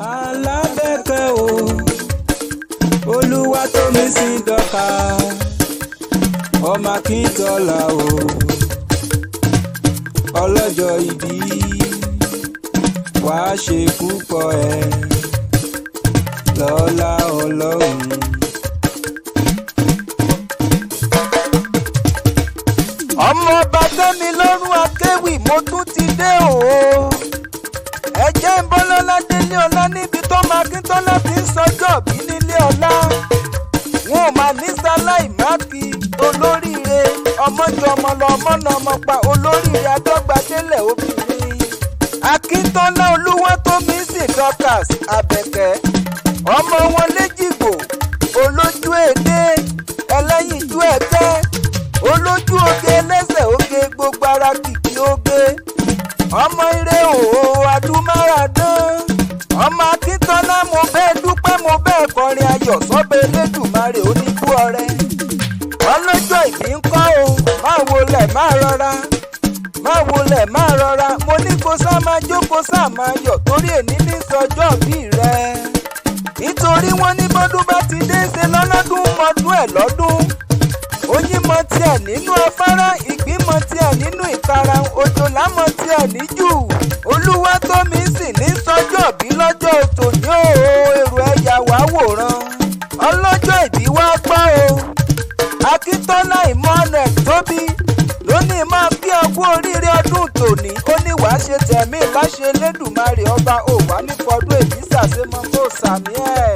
Alábẹ́kẹ́ o, Olúwatómisìn dọ́kà, ọmọ Akíntọ́lá o, ọlọ́jọ́ ìbí, wàá ṣe púpọ̀ ẹ̀ lọ́lá Ọlọ́run. Ọmọ ọba Tẹ́milọ́rùn Akéwì mo tún ti dé o. Ẹ jẹ́ ń bọ́lọ́lá délé ọlá níbi tọ́mọ Akíntọ́lá ti ń sọjọ́ bí nílé ọlá. Wọn ò máa ní sáláì máàkì olóríire ọmọjọ ọmọlọ ọmọnà ọmọpa olóríire adọ́gbadélẹ̀ obìnrin. Akíntọ́lá Olúwatómisìn Dorcas Àbẹ̀kẹ́ ọmọ wọn léjìgbò olójú èdè ẹlẹ́yinjú ẹ̀kẹ́ olójú oge ẹlẹ́sẹ̀ oge gbogbo ara kìkì oge ọmọ ire òhò adúmáradán ọmọ Akíntọ́lá mo bẹ́ẹ̀ dúpẹ́ mo bẹ́ẹ̀ kọrin ayọ̀ sọ́bẹ̀ Elédùmarè oníkú ọrẹ ọlọ́jọ́ ìbí ń kọ́ o máa wọlé máa rọra máa wọlé máa rọra mo ní kó sá máa jókòó sá máa yọ̀ torí èní ní sọjọ́ bí rẹ nítorí wọ́n ní bọ́dún bá ti dé ṣe lọ́lọ́dún mọ́dún ẹ̀ lọ́dún oyin mọ tiẹ̀ nínú afárá ìgbín mọ tiẹ̀ nínú ìkara òjòlá mọ tiẹ̀ níjù Olúwatómisìn ní sọjọ́ bí lọ́jọ́ tòní o èrò ẹ̀yà wá wòran ọlọ́jọ́ ìbí wá gbọ́ o Akíntọ́lá Emmanuel Tóbi lónìí máa bí ọkú oríire ọdún tòní ó ní wàá ṣe tẹ̀mí láṣẹ Elédùmarè ọba ò wá ní fọdún èyí ṣàṣemọ́ kó sàmì ẹ̀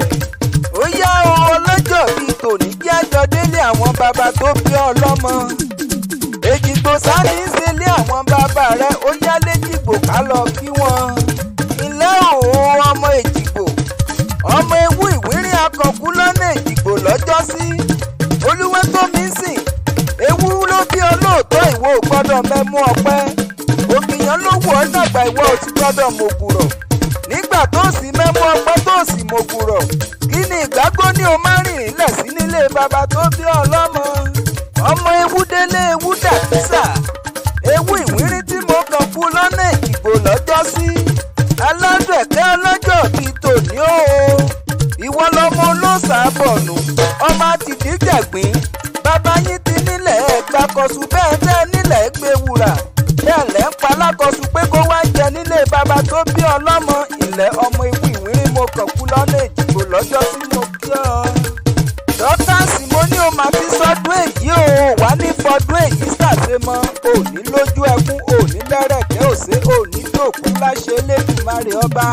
ó yá o ọlọ́jọ́ bíi tòní kí àjọ délé àwọn bàbá tó bí ọlọ́mọ Èjìgbò sáré ń ṣe lé àwọn bàbá rẹ ó yá léjìgbò ká lọ kí wọn ilé òun ọmọ Èjìgbò ọmọ ewu ìwírin akọ̀kú lọ́nà Èjìgbò lọ́jọ́sí Olúwatómisìn ewu ló bí olóòótọ́ ìwọ ò gbọ́dọ̀ mẹ́mú ọpẹ́ òkìyàn ló wù ọ́ dàgbà ìwọ ò ti gbọ́dọ̀ mògùrọ̀ nígbà tó sì mẹ́mú ọpẹ́ tó sì mògùrọ̀ kí ni ìgbàgbọ́ ní o máa rìn nílẹ̀ sí nílé bàbá tó bí ọlọ́mọ ọmọ ewu délé ewu dàbísà ewu ìwírí tí mo kàn kú lọ́nà Èjìgbò lọ́jọ́sí aládùẹ̀kẹ́ ọlọ́jọ́ bíi tòní o ìwọ lọmọ olóṣàbọ̀nù ọmọ àtìdíjẹ̀gbín bàbá yín ti nílẹ̀ ẹ̀gbà kọ̀sù bẹ́ẹ̀ bẹ́ẹ̀ nílẹ̀ gbé wúrà bẹ́ẹ̀ lẹ́ ń pa lákọ̀sù pé kó wá jẹ nílé bàbá tó bí ọlọ́mọ ilẹ̀ ọmọ ewu ìwírí mo kàn kú lọ́nà Èjìgbò lọ́jọ́ tí mo kí ọ. Dọ́kàsì mo ní o máa fi sọ́dún èyí o wá ní fọdún èyí ṣàṣemọ́ òní lójú ẹkún òní lẹ́rẹ̀kẹ́ òṣè òní dòkú láṣẹ Elédùmarè ọba.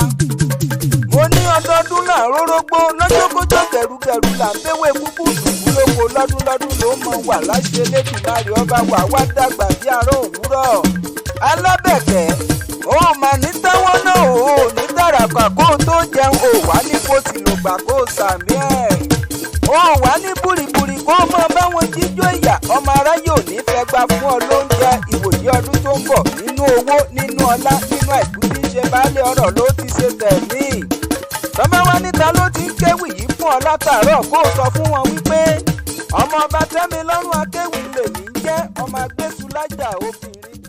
Mo ní ọdọọdún náà rórógbó lọ́jọ́kójọ́ gẹ̀rúgẹ̀rú là ń béwé kúkú dùkú lóko lọ́dúnlọ́dún ló mọ wà láṣẹ Elédùmarè ọba wà wá dàgbà bí ará òwúrọ̀. Alábẹ̀kẹ́ ó mà ní táwọn náà ò ní tàràkà kó o tó jẹun ò wá ní kó ti lògbà kó o sàmì ẹ̀. Ó wà ní búrìbúrì kó o mọ báwọn jíjó ìyà ọmọ aráyé ò ní fẹ́ gbà fún ọ lóúnjẹ ìwòye ọdún tó ń bọ̀ nínú owó nínú ọlá nínú àìkú tí ń ṣe baálé ọ̀rọ̀ ló ti ṣe tẹ̀mí. Tọ́mọ wá níta ló ti ń kéwì yìí fún ọ látàárọ̀ kó o sọ fún wọn wípé ọmọ ọba Tẹ́milọ́rùn Akéwì lèmi ń jẹ́ ọmọ agbésùlájà obìnrin.